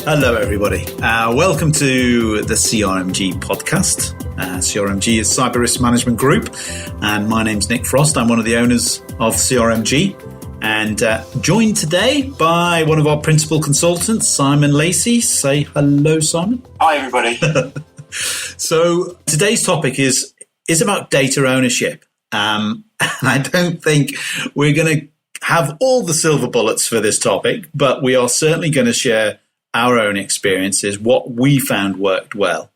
Hello, everybody. Welcome to the CRMG podcast. CRMG is Cyber Risk Management Group, and my name's Nick Frost. I'm one of the owners of CRMG, and joined today by one of our principal consultants, Simon Lacey. Say hello, Simon. Hi, everybody. So today's topic is about data ownership. And I don't think we're going to have all the silver bullets for this topic, but we are certainly going to share our own experiences, what we found worked well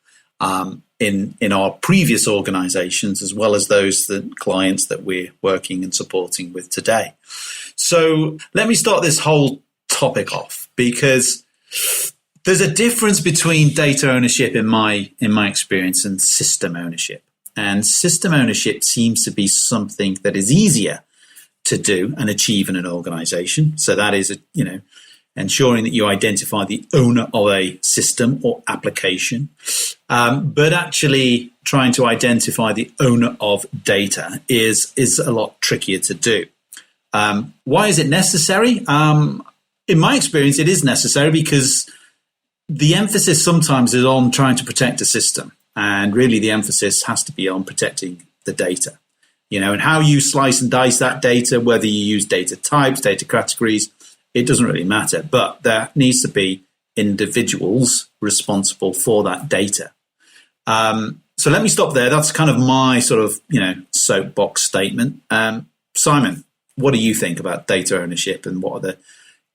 in our previous organizations, as well as those clients that we're working and supporting with today. So let me start this whole topic off, because there's a difference between data ownership in my experience and system ownership. And system ownership seems to be something that is easier to do and achieve in an organization. So that is, ensuring that you identify the owner of a system or application, but actually trying to identify the owner of data is a lot trickier to do. Why is it necessary? In my experience, it is necessary because the emphasis sometimes is on trying to protect a system, and really the emphasis has to be on protecting the data. And how you slice and dice that data, whether you use data types, data categories, it doesn't really matter, but there needs to be individuals responsible for that data. So let me stop there. That's kind of my sort of, soapbox statement. Simon, what do you think about data ownership, and what are the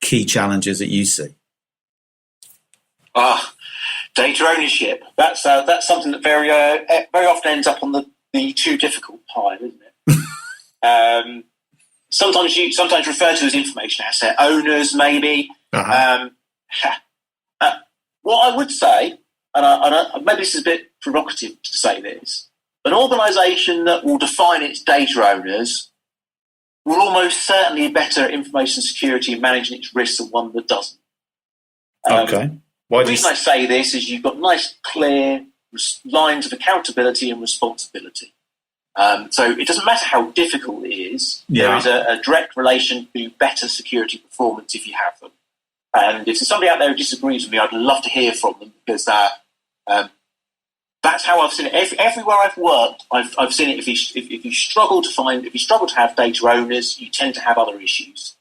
key challenges that you see? Data ownership. That's something that very often ends up on the too difficult pile, isn't it? Sometimes referred to as information asset owners, maybe. Uh-huh. What I would say, and maybe this is a bit provocative to say this, an organisation that will define its data owners will almost certainly be better at information security and managing its risks than one that doesn't. Okay. The reason I say this is you've got nice, clear lines of accountability and responsibility. So it doesn't matter how difficult it is. Yeah. There is a direct relation to better security performance if you have them. And if there's somebody out there who disagrees with me, I'd love to hear from them, because that's how I've seen it. Everywhere I've worked, I've seen it. If you struggle to have data owners, you tend to have other issues.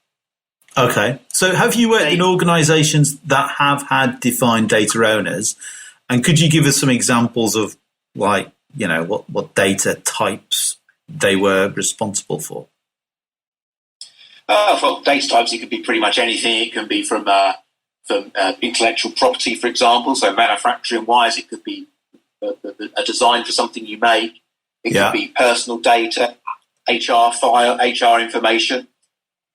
Okay. So have you worked in organisations that have had defined data owners? And could you give us some examples of, like, what data types they were responsible for? For data types, it could be pretty much anything. It can be from intellectual property, for example, so manufacturing-wise, it could be a design for something you make. It could be personal data, HR information.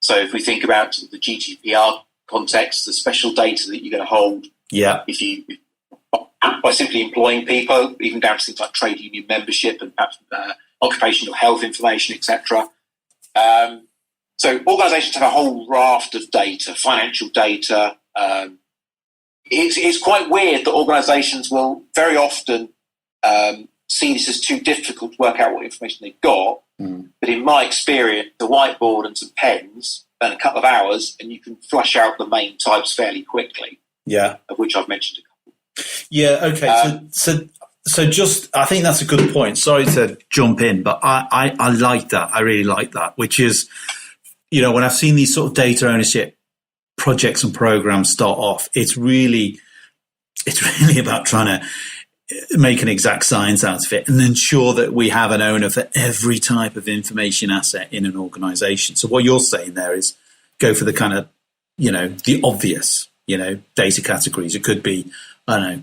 So if we think about the GDPR context, the special data that you're going to hold, by simply employing people, even down to things like trade union membership and perhaps occupational health information, etc. So organisations have a whole raft of data, financial data. It's quite weird that organisations will very often see this as too difficult to work out what information they've got. But in my experience, the whiteboard and some pens and a couple of hours, and you can flush out the main types fairly quickly. Yeah, of which I've mentioned a couple. Yeah. Okay. So just, I think that's a good point. Sorry to jump in, but I like that. I really like that. Which is, when I've seen these sort of data ownership projects and programs start off, it's really about trying to make an exact science out of it and ensure that we have an owner for every type of information asset in an organization. So what you're saying there is go for the kind of, the obvious, data categories. It could be,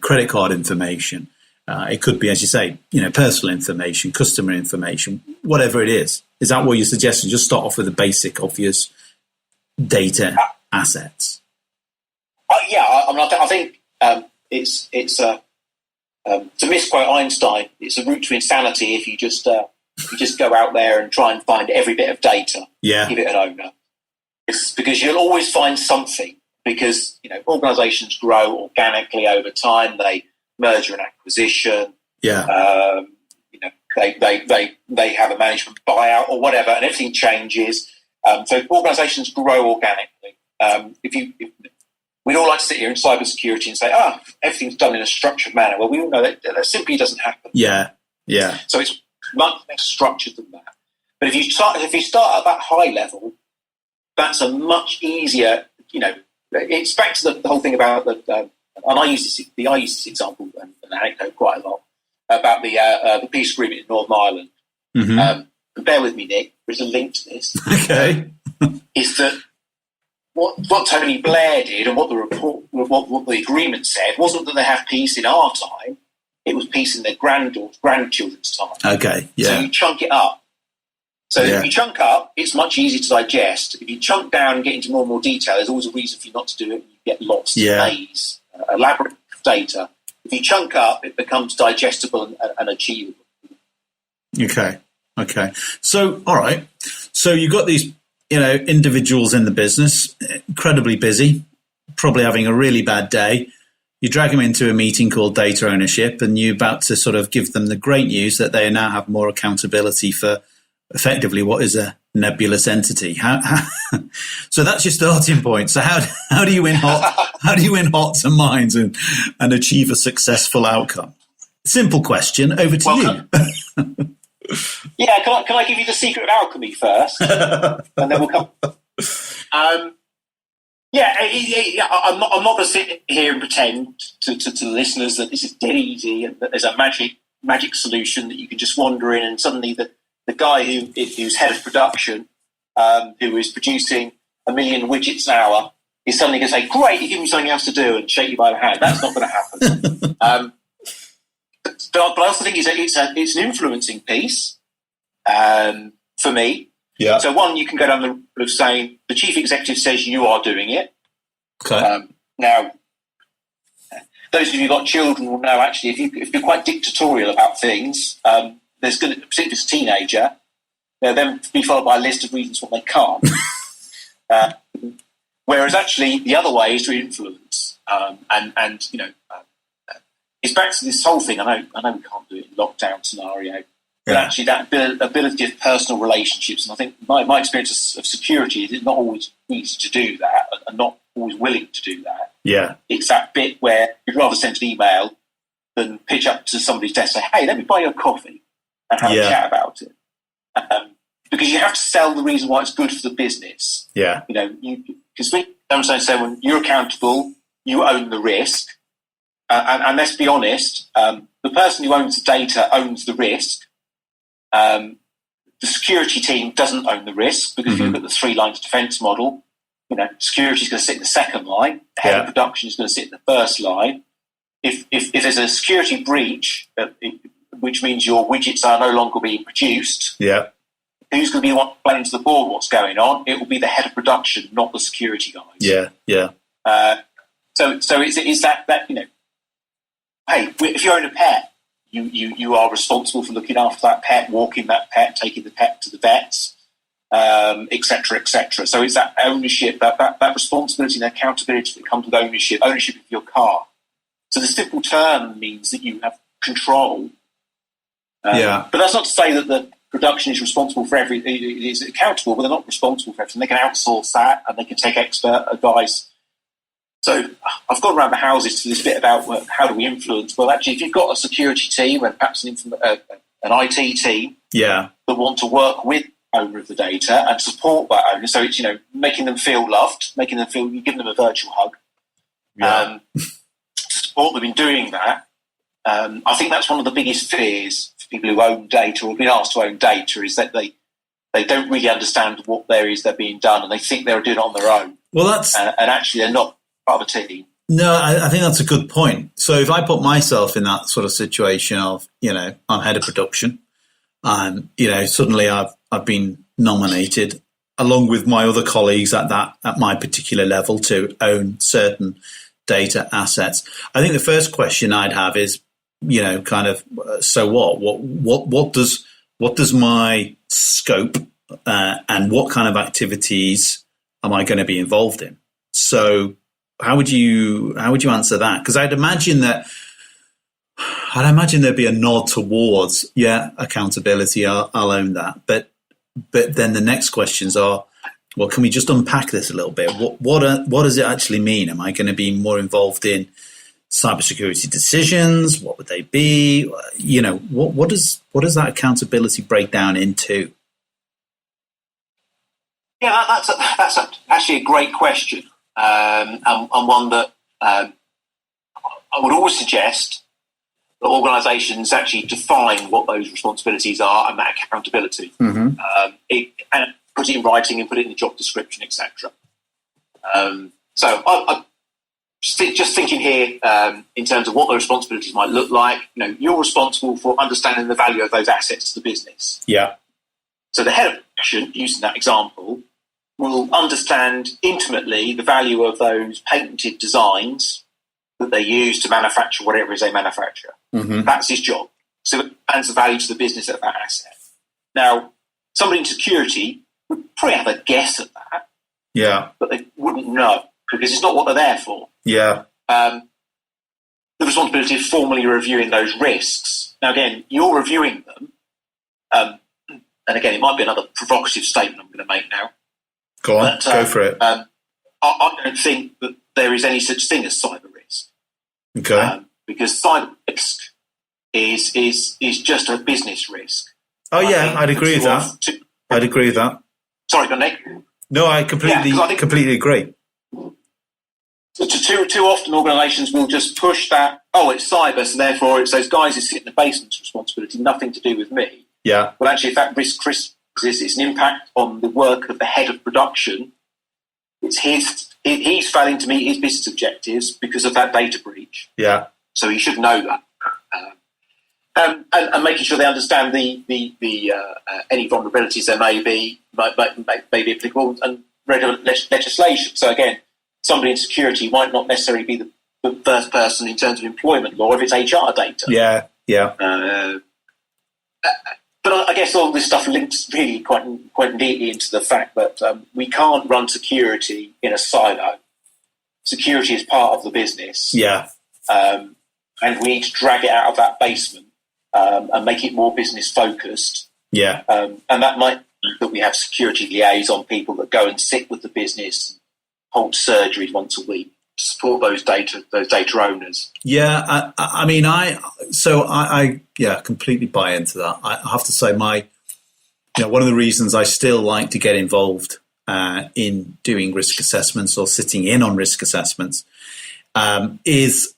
credit card information. It could be, as you say, personal information, customer information, whatever it is. Is that what you're suggesting? Just start off with the basic, obvious data assets. I think it's to misquote Einstein, it's a route to insanity if you just go out there and try and find every bit of data, give it an owner. It's because you'll always find something, because organisations grow organically over time. They merger and acquisition. They have a management buyout or whatever, and everything changes. So organisations grow organically. we'd all like to sit here in cybersecurity and say, everything's done in a structured manner. Well, we all know that simply doesn't happen. Yeah. So it's much more structured than that. But if you start at that high level, that's a much easier, it's back to the whole thing about and I use this example and anecdote quite a lot about the peace agreement in Northern Ireland. Mm-hmm. Bear with me, Nick. There's a link to this. Okay. Is that what Tony Blair did and what the agreement said wasn't that they have peace in our time. It was peace in their grandchildren's time. Okay. Yeah. So you chunk it up. So if you chunk up, it's much easier to digest. If you chunk down and get into more and more detail, there's always a reason for you not to do it. You get lots of maze, elaborate data. If you chunk up, it becomes digestible and achievable. Okay. So, all right. So you've got these, individuals in the business, incredibly busy, probably having a really bad day. You drag them into a meeting called data ownership, and you're about to sort of give them the great news that they now have more accountability for effectively what is a nebulous entity. So that's your starting point. So how do you win hearts and minds and achieve a successful outcome? Simple question. Over to you. Can I give you the secret of alchemy first, and then we'll come. I'm not going to sit here and pretend to the listeners that this is dead easy and that there's a magic solution that you can just wander in and suddenly the guy who's head of production, who is producing 1 million widgets an hour, is suddenly going to say, "Great, you give me something else to do," and shake you by the hand. That's not going to happen. But I also think it's an influencing piece for me. Yeah. So one, you can go down the route of saying the chief executive says you are doing it. Okay. Now, those of you who've got children will know actually if you're quite dictatorial about things, there's going to, particularly as a teenager, they'll then be followed by a list of reasons why they can't. Whereas actually the other way is to influence, it's back to this whole thing. I know we can't do it in lockdown scenario, but actually that ability of personal relationships, and I think my experience of security is it's not always easy to do that and not always willing to do that. Yeah. It's that bit where you'd rather send an email than pitch up to somebody's desk and say, "Hey, let me buy you a coffee," and have a chat about it. Because you have to sell the reason why it's good for the business. Yeah. Because when you're accountable, you own the risk. And let's be honest, the person who owns the data owns the risk. The security team doesn't own the risk because if you look at the 3 lines of defence model, security is going to sit in the second line, head of production is going to sit in the first line. If there's a security breach, which means your widgets are no longer being produced, who's going to be the one explaining to the board what's going on? It will be the head of production, not the security guys. So it's that hey, if you own a pet, you are responsible for looking after that pet, walking that pet, taking the pet to the vets, et cetera, et cetera. So it's that ownership, that responsibility and accountability that comes with ownership of your car. So the simple term means that you have control. But that's not to say that the production is responsible for everything, is accountable, but they're not responsible for everything. They can outsource that and they can take expert advice. So I've gone around the houses to this bit about how do we influence. Well, actually, if you've got a security team and perhaps an IT team that want to work with the owner of the data and support that owner, so it's making them feel loved, making them feel you give them a virtual hug, to support them in doing that. I think that's one of the biggest fears for people who own data or have been asked to own data is that they don't really understand what there is they're being done and they think they're doing it on their own. Well, that's and actually they're not. No, I think that's a good point. So if I put myself in that sort of situation of, I'm head of production, and suddenly I've been nominated along with my other colleagues at my particular level to own certain data assets. I think the first question I'd have is, so what? What does my scope and what kind of activities am I going to be involved in? So how would you answer that? Because I'd imagine there'd be a nod towards accountability. I'll own that, but then the next questions are, Well, can we just unpack this a little bit? What does it actually mean? Am I going to be more involved in cybersecurity decisions? What would they be? You know, what does that accountability break down into? Yeah, that's actually a great question, and one that I would always suggest that organisations actually define what those responsibilities are and that accountability, and put it in writing and put it in the job description, etc. So I just thinking here in terms of what the responsibilities might look like. You know, you're responsible for understanding the value of those assets to the business. Yeah. So the head of production, using that example, will understand intimately the value of those patented designs that they use to manufacture whatever it is they manufacture. That's his job. So it adds the value to the business of that asset. Now, somebody in security would probably have a guess at that. Yeah. But they wouldn't know because it's not what they're there for. Yeah. The responsibility of formally reviewing those risks. Now, again, you're reviewing them. And again, it might be another provocative statement I'm going to make now. Go on, go for it. I don't think that there is any such thing as cyber risk. Okay. Because cyber risk is just a business risk. Oh, yeah, I'd agree with that. I'd agree with that. Sorry, Nick. No, I completely agree. Too often organisations will just push that, it's cyber, so therefore it's those guys who sit in the basement's responsibility, nothing to do with me. Yeah. Well, actually, if that risk exists, it's an impact on the work of the head of production. It's he's failing to meet his business objectives because of that data breach. Yeah. So he should know that. And making sure they understand the any vulnerabilities there may be applicable and legislation. So again, somebody in security might not necessarily be the first person in terms of employment law if it's HR data. Yeah, yeah. But I guess all this stuff links really quite neatly into the fact that we can't run security in a silo. Security is part of the business. Yeah. And we need to drag it out of that basement and make it more business focused. Yeah. And that might mean that we have security liaison people that go and sit with the business, hold surgeries once a week to support those data owners. Yeah, I mean, I completely buy into that. I have to say, one of the reasons I still like to get involved in doing risk assessments or sitting in on risk assessments is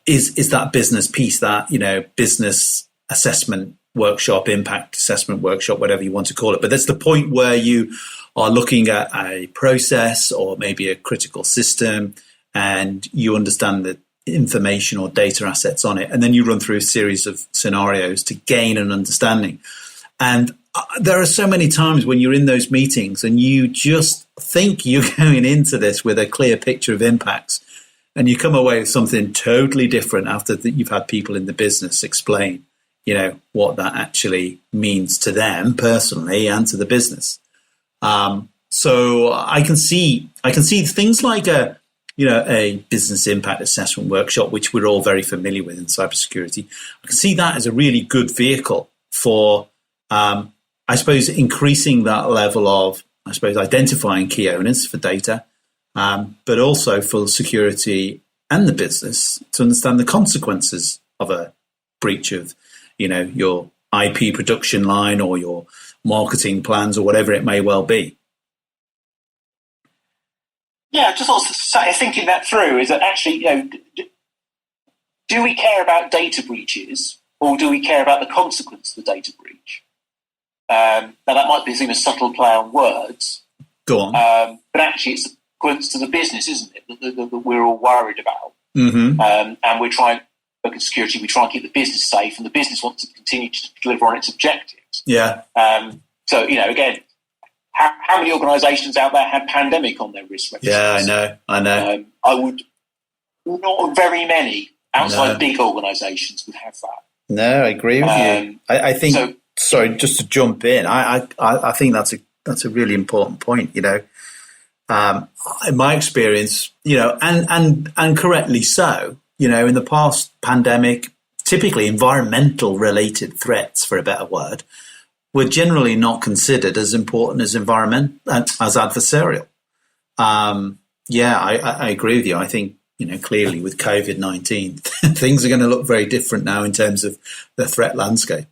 that business piece, that business assessment workshop, impact assessment workshop, whatever you want to call it. But that's the point where you are looking at a process or maybe a critical system, and you understand the information or data assets on it, and then you run through a series of scenarios to gain an understanding. And there are so many times when you're in those meetings and you just think you're going into this with a clear picture of impacts, and you come away with something totally different after you've had people in the business explain, what that actually means to them personally and to the business. So I can see things like a business impact assessment workshop, which we're all very familiar with in cybersecurity. I can see that as a really good vehicle for, increasing that level of, identifying key owners for data, but also for security and the business to understand the consequences of a breach of, your IP production line or your marketing plans or whatever it may well be. Yeah, just also thinking that through is that actually, do we care about data breaches or do we care about the consequence of the data breach? Now, that might seem a subtle play on words. Go on. But actually, it's the consequence to the business, isn't it, that we're all worried about? Mm-hmm. And we're trying, look at security, we try and keep the business safe, and the business wants to continue to deliver on its objectives. Yeah. So, again, how many organisations out there had pandemic on their risk registers? Yeah, I know. Not very many outside big organisations would have that. No, I agree with you. I think. So, sorry, just to jump in, I think that's a really important point. In my experience, and correctly so. In the past pandemic, typically environmental related threats, for a better word, were generally not considered as important as as adversarial. I agree with you. I think, clearly with COVID-19, things are going to look very different now in terms of the threat landscape.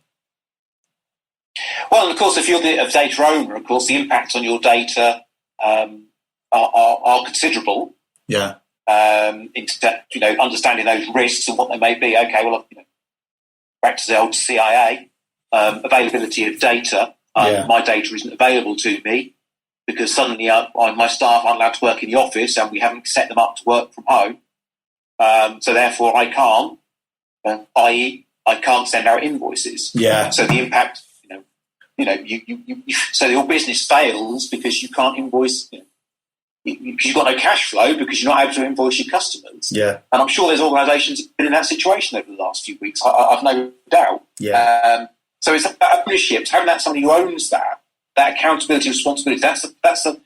Well, and of course, if you're a data owner, of course, the impacts on your data are considerable. Yeah. Understanding those risks and what they may be. Okay, well, back to the old CIA, availability of data. My data isn't available to me because suddenly my staff aren't allowed to work in the office and we haven't set them up to work from home. So therefore, I can't, i.e., I can't send out invoices. Yeah. So the impact, so your business fails because you can't invoice. Because you've got no cash flow because you're not able to invoice your customers. Yeah. And I'm sure there's organisations that have been in that situation over the last few weeks. I've no doubt. Yeah. So it's about ownership, having that somebody who owns that accountability, responsibility. That's the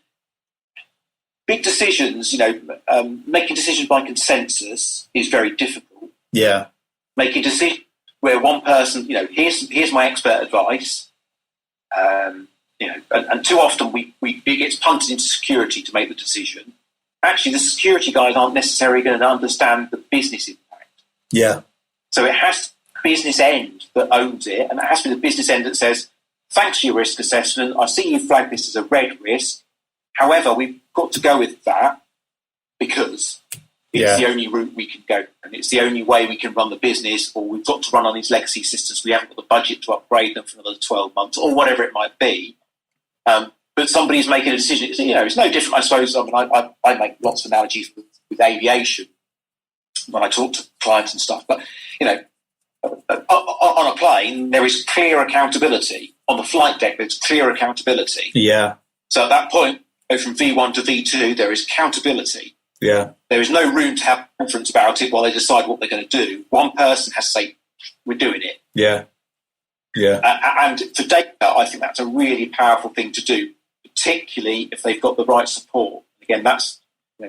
big decisions. Making decisions by consensus is very difficult. Yeah. Making decisions where one person, here's my expert advice. And too often it gets punted into security to make the decision. Actually, the security guys aren't necessarily going to understand the business impact. Yeah. So it has to be the business end that owns it, and it has to be the business end that says, thanks for your risk assessment. I see you flagged this as a red risk. However, we've got to go with that because it's the only route we can go, and it's the only way we can run the business, or we've got to run on these legacy systems. We haven't got the budget to upgrade them for another 12 months, or whatever it might be. But somebody's making a decision. It's no different, I suppose. I mean, I make lots of analogies with aviation when I talk to clients and stuff. But, on a plane, there is clear accountability. On the flight deck, there's clear accountability. Yeah. So at that point, go from V1 to V2, there is accountability. Yeah. There is no room to have a conference about it while they decide what they're going to do. One person has to say, we're doing it. Yeah. Yeah. And for data, I think that's a really powerful thing to do, particularly if they've got the right support. Again, that's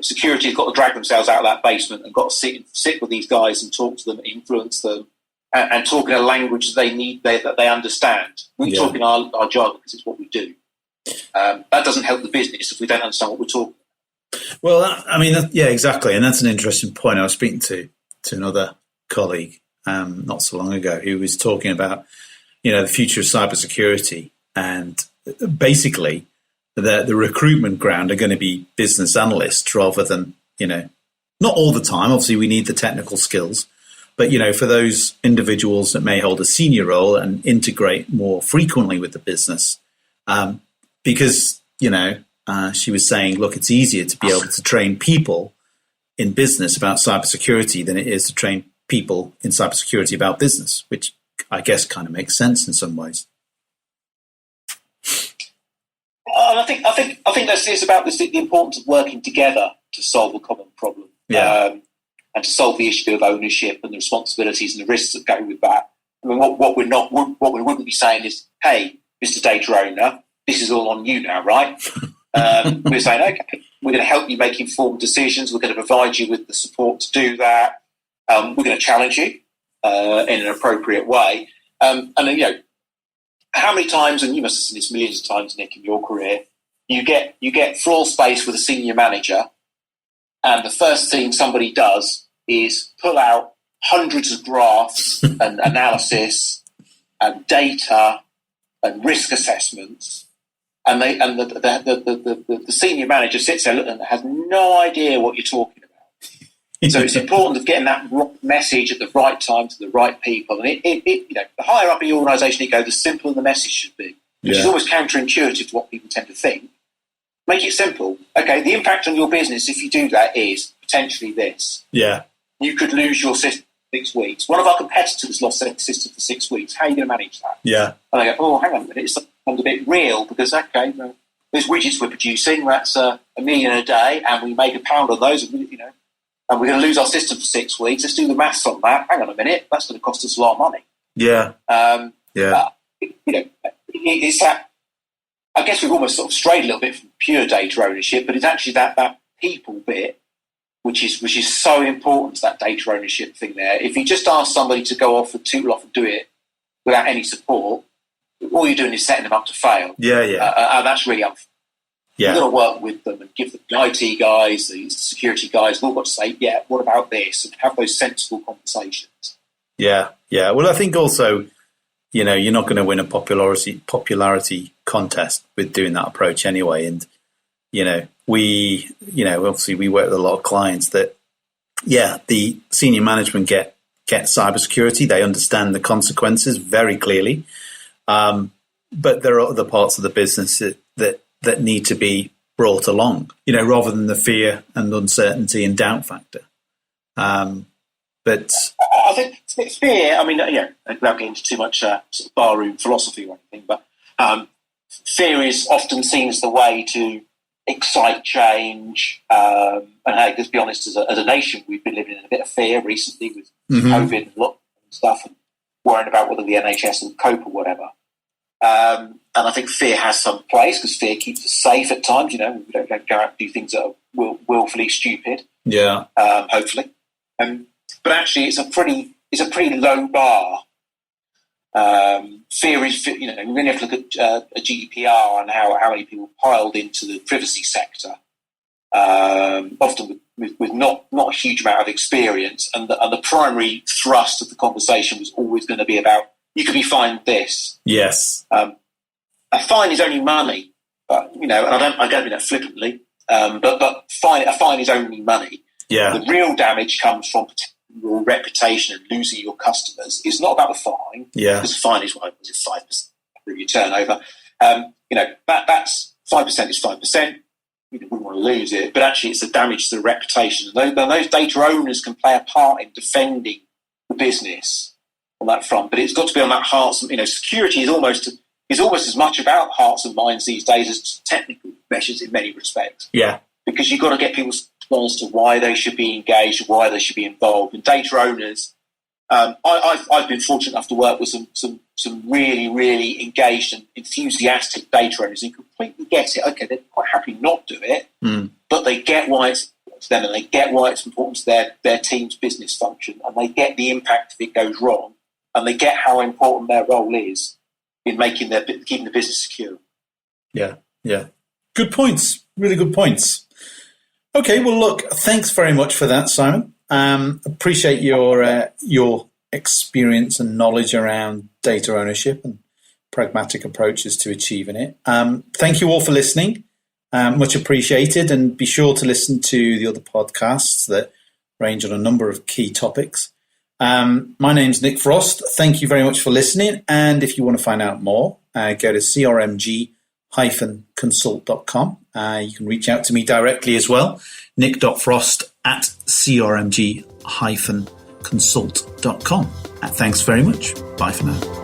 security has got to drag themselves out of that basement and got to sit with these guys and talk to them, influence them, and talk in a language they need, that they understand. We talk in our jargon because it's what we do. That doesn't help the business if we don't understand what we're talking about. Well, exactly. And that's an interesting point. I was speaking to another colleague not so long ago who was talking about the future of cybersecurity, and basically the recruitment ground are going to be business analysts rather than, not all the time. Obviously, we need the technical skills, but, for those individuals that may hold a senior role and integrate more frequently with the business, because, she was saying, look, it's easier to be able to train people in business about cybersecurity than it is to train people in cybersecurity about business, which I guess kind of makes sense in some ways. I think it's about the importance of working together to solve a common problem, and to solve the issue of ownership and the responsibilities and the risks that go with that. I mean, what we wouldn't be saying is, hey, Mr. Data Owner, this is all on you now, right? We're saying, okay, we're going to help you make informed decisions. We're going to provide you with the support to do that. We're going to challenge you in an appropriate way. How many times, and you must have seen this millions of times, Nick, in your career, you get floor space with a senior manager, and the first thing somebody does is pull out hundreds of graphs and analysis and data and risk assessments, and the senior manager sits there and has no idea what you're talking about. So it's important of getting that message at the right time to the right people. And the higher up in the organisation you go, the simpler the message should be, which is almost counterintuitive to what people tend to think. Make it simple. Okay, the impact on your business if you do that is potentially this. Yeah. You could lose your system for 6 weeks. One of our competitors lost their system for 6 weeks. How are you going to manage that? Yeah. And I go, hang on a minute, it's a bit real because, okay, those widgets we're producing, that's $1 million a day, and we make £1 on those, and we're going to lose our system for 6 weeks. Let's do the maths on that. Hang on a minute, that's going to cost us a lot of money. Yeah. It's that. I guess we've almost sort of strayed a little bit from pure data ownership, but it's actually that people bit, which is so important to that data ownership thing there. If you just ask somebody to go off and tool off and do it without any support, all you're doing is setting them up to fail. Yeah. And that's really unfair. Yeah. You've got to work with them and give the IT guys, the security guys, all got to say, yeah, what about this? And have those sensible conversations. Yeah. Well, I think also, you're not going to win a popularity contest with doing that approach anyway. And, obviously we work with a lot of clients that, the senior management get cybersecurity. They understand the consequences very clearly. But there are other parts of the business that need to be brought along, rather than the fear and uncertainty and doubt factor. But I think fear, without getting into too much sort of barroom philosophy or anything, but fear is often seen as the way to excite change. And hey, let's be honest, as a nation, we've been living in a bit of fear recently with COVID and lockdown and stuff, and worrying about whether the NHS will cope or whatever. And I think fear has some place because fear keeps us safe at times. We don't go out and do things that are willfully stupid. Yeah. Hopefully. But actually, it's a pretty low bar. Fear is, we really have to look at a GDPR and how many people piled into the privacy sector, often with not a huge amount of experience. And the primary thrust of the conversation was always going to be about, you could be fined this. Yes. A fine is only money, but, and I don't mean that flippantly, but a fine is only money. Yeah. The real damage comes from your reputation and losing your customers. It's not about the fine. Yeah. Because the fine is, 5% of your turnover. That's 5% is 5%. You wouldn't want to lose it, but actually it's the damage to the reputation. And those data owners can play a part in defending the business on that front, but it's got to be on that hearts. Security is almost as much about hearts and minds these days as technical measures in many respects. Yeah. Because you've got to get people as to why they should be engaged, why they should be involved. And data owners, I've been fortunate enough to work with some really, really engaged and enthusiastic data owners who completely get it. Okay, they're quite happy not to do it, but they get why it's important to them, and they get why it's important to their team's business function, and they get the impact if it goes wrong, and they get how important their role is in keeping the business secure. Yeah. Good points. Really good points. Okay, well, look, thanks very much for that, Simon. Appreciate your experience and knowledge around data ownership and pragmatic approaches to achieving it. Thank you all for listening. Much appreciated. And be sure to listen to the other podcasts that range on a number of key topics. My name's Nick Frost. Thank you very much for listening. And if you want to find out more, go to CRMG-consult.com. You can reach out to me directly as well, nick.frost@crmg-consult.com. Thanks very much. Bye for now.